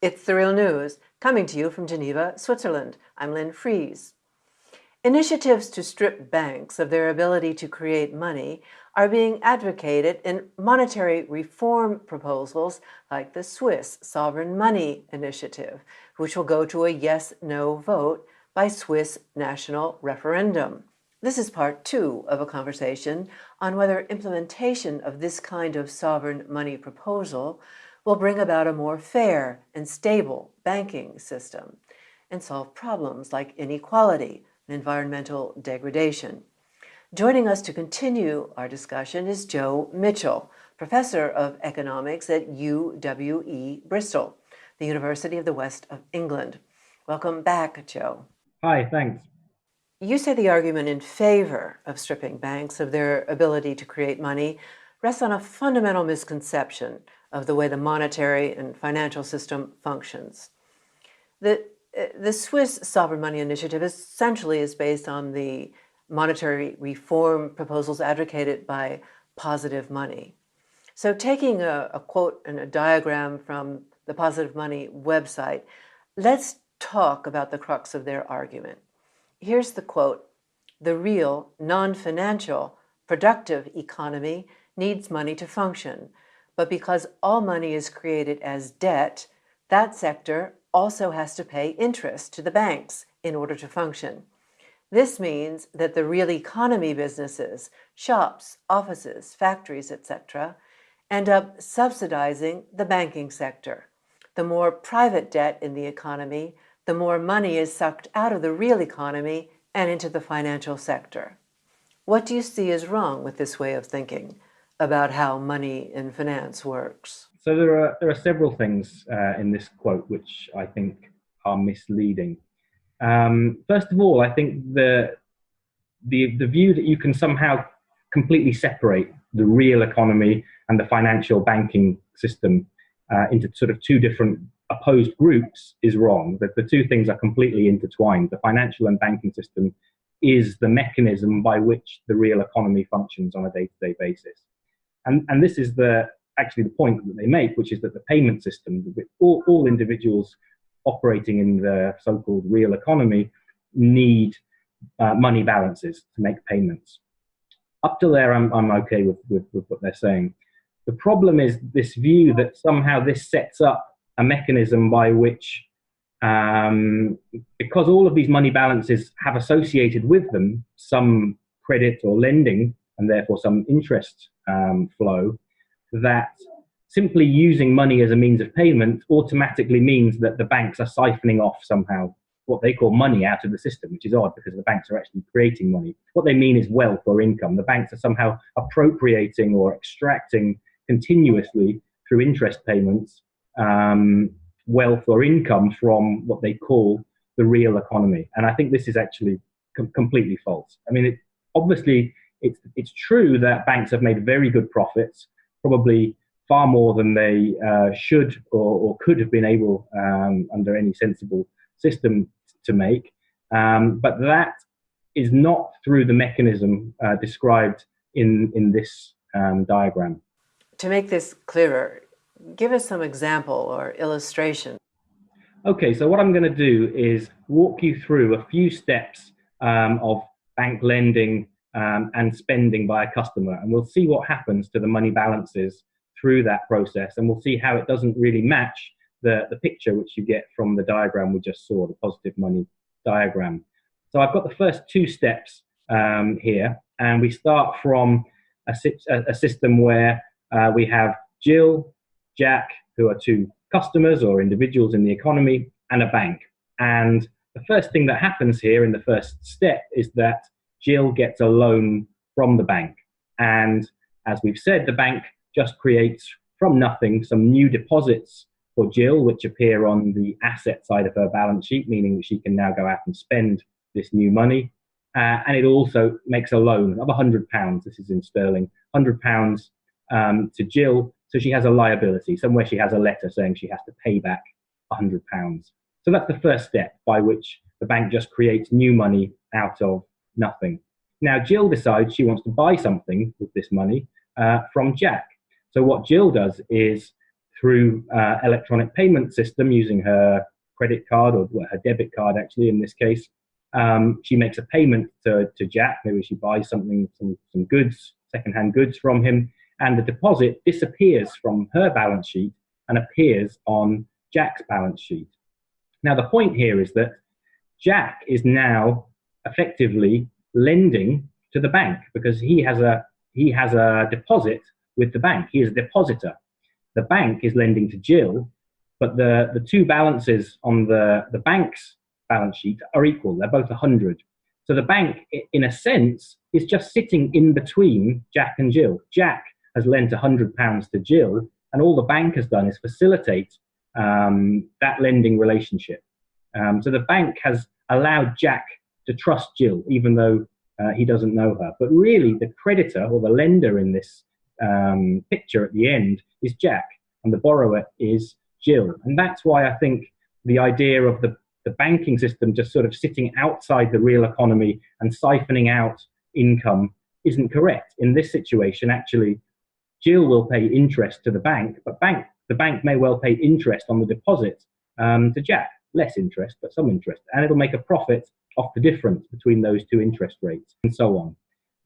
It's the real news, coming to you from Geneva, Switzerland. I'm Lynn Fries. Initiatives to strip banks of their ability to create money are being advocated in monetary reform proposals like the Swiss Sovereign Money Initiative, which will go to a yes-no vote by Swiss national referendum. This is part 2 of a conversation on whether implementation of this kind of sovereign money proposal will bring about a more fair and stable banking system and solve problems like inequality and environmental degradation. Joining us to continue our discussion is Joe Michell, professor of economics at UWE Bristol, the University of the West of England. Welcome back, Joe. Hi, thanks. You say the argument in favor of stripping banks of their ability to create money rests on a fundamental misconception of the way the monetary and financial system functions. The Swiss Sovereign Money Initiative essentially is based on the monetary reform proposals advocated by Positive Money. So taking a quote and a diagram from the Positive Money website, let's talk about the crux of their argument. Here's the quote: "The real, non-financial, productive economy needs money to function, but because all money is created as debt, that sector also has to pay interest to the banks in order to function. This means that the real economy businesses, shops, offices, factories, etc., end up subsidizing the banking sector. The more private debt in the economy, the more money is sucked out of the real economy and into the financial sector." What do you see as wrong with this way of thinking about how money in finance works? So there are several things in this quote which I think are misleading. First of all, I think the view that you can somehow completely separate the real economy and the financial banking system into sort of two different opposed groups is wrong. That the two things are completely intertwined. The financial and banking system is the mechanism by which the real economy functions on a day-to-day basis. And this is actually the point that they make, which is that the payment system, all individuals operating in the so-called real economy need money balances to make payments. Up till there, I'm okay with what they're saying. The problem is this view that somehow this sets up a mechanism by which, because all of these money balances have associated with them some credit or lending, and therefore some interest flow, that simply using money as a means of payment automatically means that the banks are siphoning off somehow what they call money out of the system, which is odd because the banks are actually creating money. What they mean is wealth or income. The banks are somehow appropriating or extracting continuously through interest payments wealth or income from what they call the real economy. And I think this is actually completely false. I mean, obviously, it's true that banks have made very good profits, probably far more than they should or could have been able under any sensible system to make. But that is not through the mechanism described in this diagram. To make this clearer, give us some example or illustration. Okay, so what I'm going to do is walk you through a few steps of bank lending and spending by a customer, and we'll see what happens to the money balances through that process, and we'll see how it doesn't really match the picture which you get from the diagram we just saw, the positive money diagram. So I've got the first two steps here, and we start from a system where we have Jill, Jack, who are two customers or individuals in the economy, and a bank. And the first thing that happens here in the first step is that Jill gets a loan from the bank. And as we've said, the bank just creates from nothing some new deposits for Jill, which appear on the asset side of her balance sheet, meaning that she can now go out and spend this new money. And it also makes a loan of £100. This is in sterling, £100 to Jill. So she has a liability. Somewhere she has a letter saying she has to pay back £100. So that's the first step by which the bank just creates new money out of nothing. Now, Jill decides she wants to buy something with this money from Jack. So what Jill does is, through electronic payment system using her credit card, or her debit card actually in this case. She makes a payment to Jack. Maybe she buys something, some goods, secondhand goods from him, and the deposit disappears from her balance sheet and appears on Jack's balance sheet. Now, the point here is that Jack is now effectively lending to the bank because he has a deposit with the bank. He is a depositor. The bank is lending to Jill, but the two balances on the bank's balance sheet are equal. They're both 100. So the bank, in a sense, is just sitting in between Jack and Jill. Jack has lent £100 to Jill, and all the bank has done is facilitate that lending relationship. So the bank has allowed Jack to trust Jill, even though he doesn't know her. But really, the creditor or the lender in this picture at the end is Jack, and the borrower is Jill. And that's why I think the idea of the banking system just sort of sitting outside the real economy and siphoning out income isn't correct. In this situation, actually, Jill will pay interest to the bank, but the bank may well pay interest on the deposit to Jack. Less interest, but some interest. And it'll make a profit off the difference between those two interest rates and so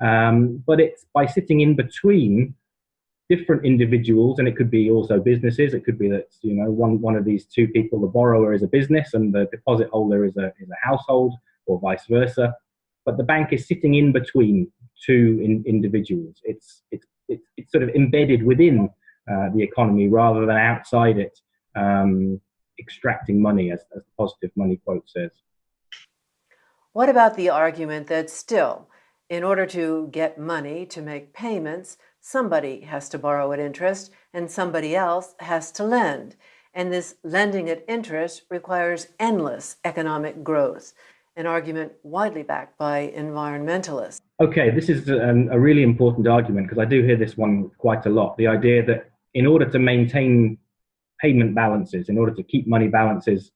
on. But it's by sitting in between different individuals, and it could be also businesses. It could be that, you know, one of these two people, the borrower is a business and the deposit holder is a household, or vice versa. But the bank is sitting in between two individuals. It's sort of embedded within the economy rather than outside it, extracting money, as the positive money quote says. What about the argument that still, in order to get money to make payments, somebody has to borrow at interest and somebody else has to lend? And this lending at interest requires endless economic growth, an argument widely backed by environmentalists. Okay, this is a really important argument because I do hear this one quite a lot. The idea that in order to maintain payment balances, in order to keep money balances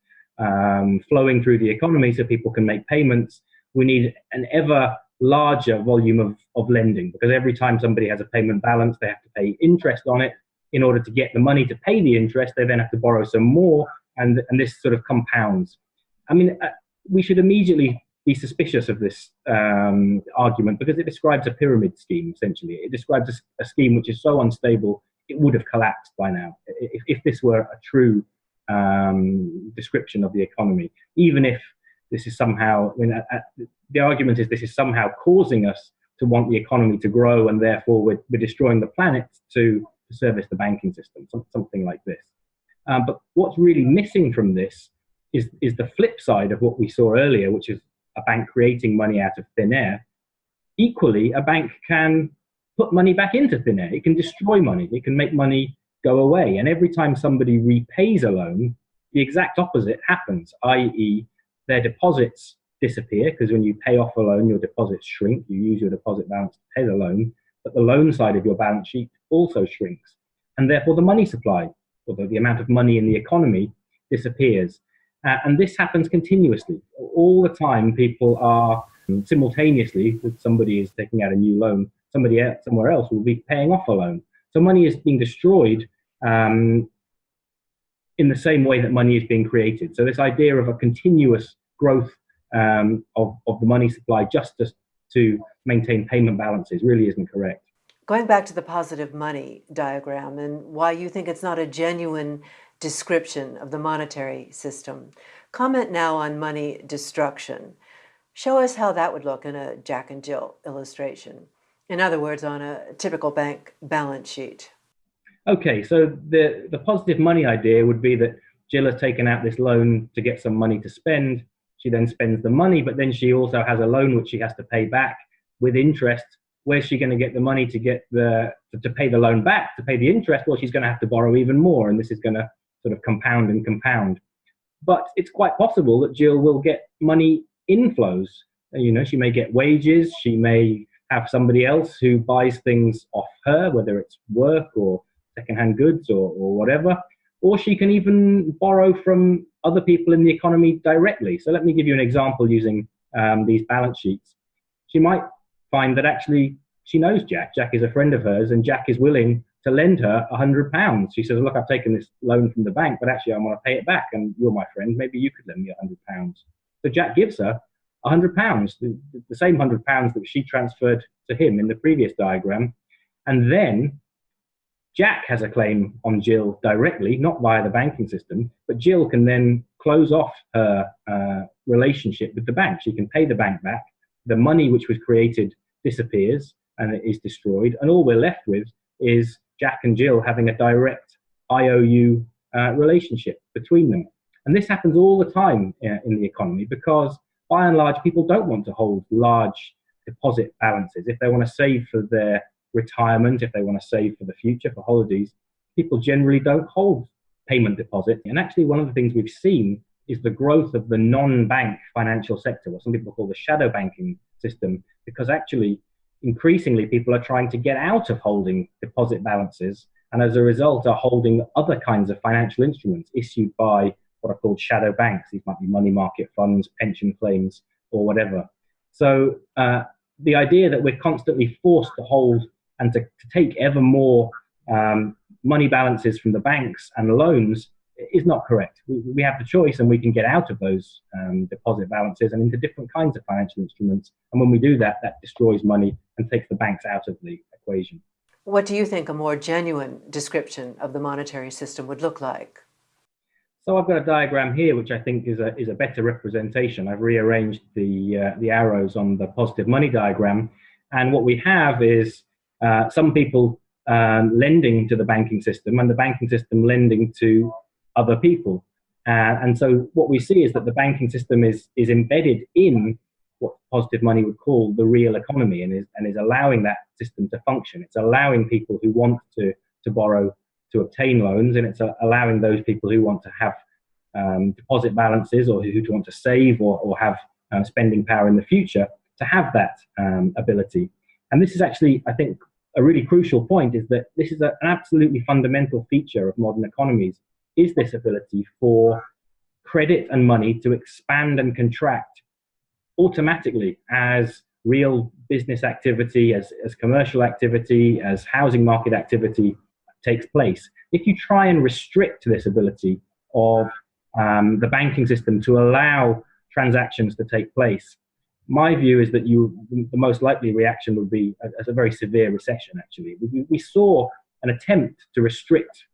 flowing through the economy so people can make payments, we need an ever larger volume of lending, because every time somebody has a payment balance, they have to pay interest on it. In order to get the money to pay the interest, they then have to borrow some more, and this sort of compounds. I mean, we should immediately be suspicious of this argument because it describes a pyramid scheme, essentially. It describes a scheme which is so unstable, it would have collapsed by now if this were a true description of the economy. Even if this is somehow, I mean, the argument is this is somehow causing us to want the economy to grow, and therefore we're destroying the planet to service the banking system, something like this. But what's really missing from this is the flip side of what we saw earlier, which is a bank creating money out of thin air. Equally, a bank can put money back into thin air. It can destroy money. It can make money go away. And every time somebody repays a loan, the exact opposite happens, i.e. their deposits disappear, because when you pay off a loan, your deposits shrink. You use your deposit balance to pay the loan, but the loan side of your balance sheet also shrinks. And therefore the money supply, or the amount of money in the economy, disappears. And this happens continuously. All the time, people are simultaneously, if somebody is taking out a new loan, somebody else, somewhere else will be paying off a loan. So money is being destroyed in the same way that money is being created. So this idea of a continuous growth of the money supply just to maintain payment balances really isn't correct. Going back to the positive money diagram and why you think it's not a genuine description of the monetary system, comment now on money destruction. Show us how that would look in a Jack and Jill illustration. In other words, on a typical bank balance sheet. Okay, so the positive money idea would be that Jill has taken out this loan to get some money to spend. She then spends the money, but then she also has a loan which she has to pay back with interest. Where's she going to get the money to pay the loan back, to pay the interest? Well, she's going to have to borrow even more, and this is going to sort of compound and compound. But it's quite possible that Jill will get money inflows. You know, she may get wages, she may have somebody else who buys things off her, whether it's work or secondhand goods or whatever, or she can even borrow from other people in the economy directly. So let me give you an example using these balance sheets. She might find that actually she knows Jack. Jack is a friend of hers, and Jack is willing to lend her £100. She says, "Look, I've taken this loan from the bank, but actually I want to pay it back, and you're my friend. Maybe you could lend me £100." So Jack gives her £100, the same £100 that she transferred to him in the previous diagram, and then Jack has a claim on Jill directly, not via the banking system, but Jill can then close off her relationship with the bank. She can pay the bank back. The money which was created disappears and it is destroyed. And all we're left with is Jack and Jill having a direct IOU relationship between them. And this happens all the time in the economy because, by and large, people don't want to hold large deposit balances. If they want to save for their retirement, if they want to save for the future, for holidays, people generally don't hold payment deposit. And actually, one of the things we've seen is the growth of the non-bank financial sector, what some people call the shadow banking system, because actually, increasingly, people are trying to get out of holding deposit balances, and as a result are holding other kinds of financial instruments issued by what are called shadow banks. These might be money market funds, pension claims, or whatever. So the idea that we're constantly forced to hold and to take ever more money balances from the banks and loans is not correct. We have the choice, and we can get out of those deposit balances and into different kinds of financial instruments. And when we do that, that destroys money and takes the banks out of the equation. What do you think a more genuine description of the monetary system would look like? So I've got a diagram here, which I think is a better representation. I've rearranged the arrows on the positive money diagram, and what we have is some people lending to the banking system, and the banking system lending to other people. And so what we see is that the banking system is embedded in what positive money would call the real economy, and is allowing that system to function. It's allowing people who want to borrow to obtain loans, and it's allowing those people who want to have deposit balances, or who want to save or have spending power in the future, to have that ability. And this is actually, I think, a really crucial point, is that this is an absolutely fundamental feature of modern economies, is this ability for credit and money to expand and contract automatically as real business activity, as commercial activity, as housing market activity takes place. If you try and restrict this ability of the banking system to allow transactions to take place, my view is that the most likely reaction would be a very severe recession, actually. We saw an attempt to restrict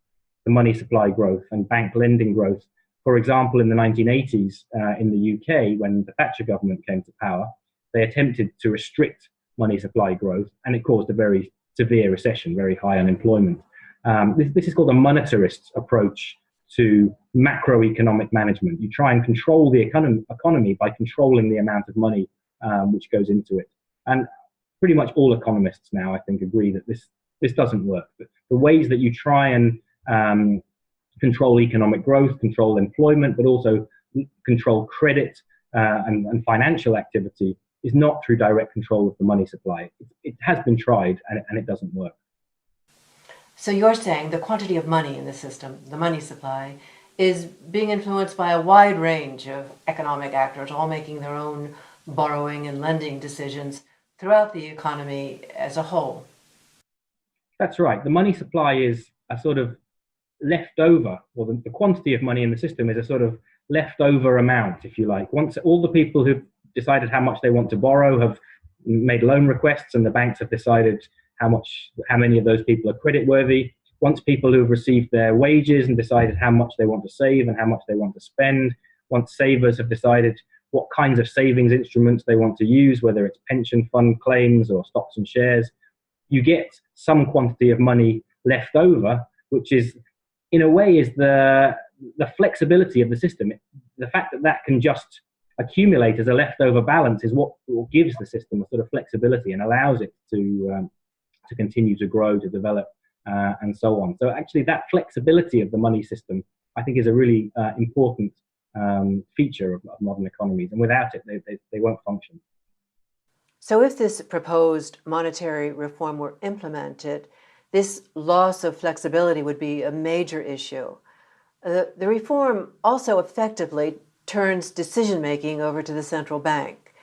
the money supply growth and bank lending growth. For example, in the 1980s in the UK, when the Thatcher government came to power, they attempted to restrict money supply growth, and it caused a very severe recession, very high unemployment. This is called a monetarist approach to macroeconomic management. You try and control the economy by controlling the amount of money which goes into it. And pretty much all economists now, I think, agree that this doesn't work. The ways that you try and control economic growth, control employment, but also control credit and financial activity is not through direct control of the money supply. It has been tried, and it doesn't work. So you're saying the quantity of money in the system, the money supply, is being influenced by a wide range of economic actors, all making their own borrowing and lending decisions throughout the economy as a whole. That's right. The money supply is a sort of leftover, or the quantity of money in the system is a sort of leftover amount, if you like. Once all the people who've decided how much they want to borrow have made loan requests, and the banks have decided how many of those people are creditworthy. Once people who've received their wages and decided how much they want to save and how much they want to spend, once savers have decided what kinds of savings instruments they want to use, whether it's pension fund claims or stocks and shares, you get some quantity of money left over, which is, in a way, is the flexibility of the system. The fact that that can just accumulate as a leftover balance is what gives the system a sort of flexibility and allows it to continue to grow, to develop, and so on. So actually, that flexibility of the money system, I think, is a really important feature of modern economies, and without it, they won't function. So if this proposed monetary reform were implemented, this loss of flexibility would be a major issue. The reform also effectively turns decision-making over to the central bank.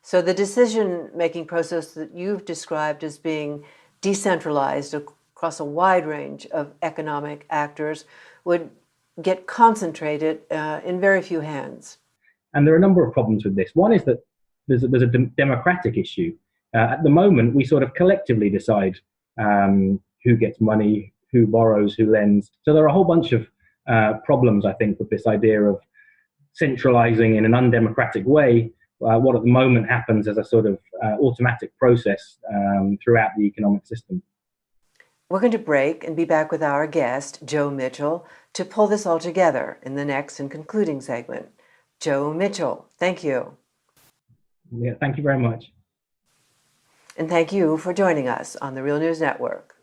So the decision-making process that you've described as being decentralized across a wide range of economic actors would get concentrated in very few hands. And there are a number of problems with this. One is that there's a democratic issue. At the moment, we sort of collectively decide who gets money, who borrows, who lends. So there are a whole bunch of problems, I think, with this idea of centralizing in an undemocratic way what at the moment happens as a sort of automatic process throughout the economic system. We're going to break and be back with our guest, Joe Michell, to pull this all together in the next and concluding segment. Joe Michell, thank you. Yeah, thank you very much. And thank you for joining us on the Real News Network.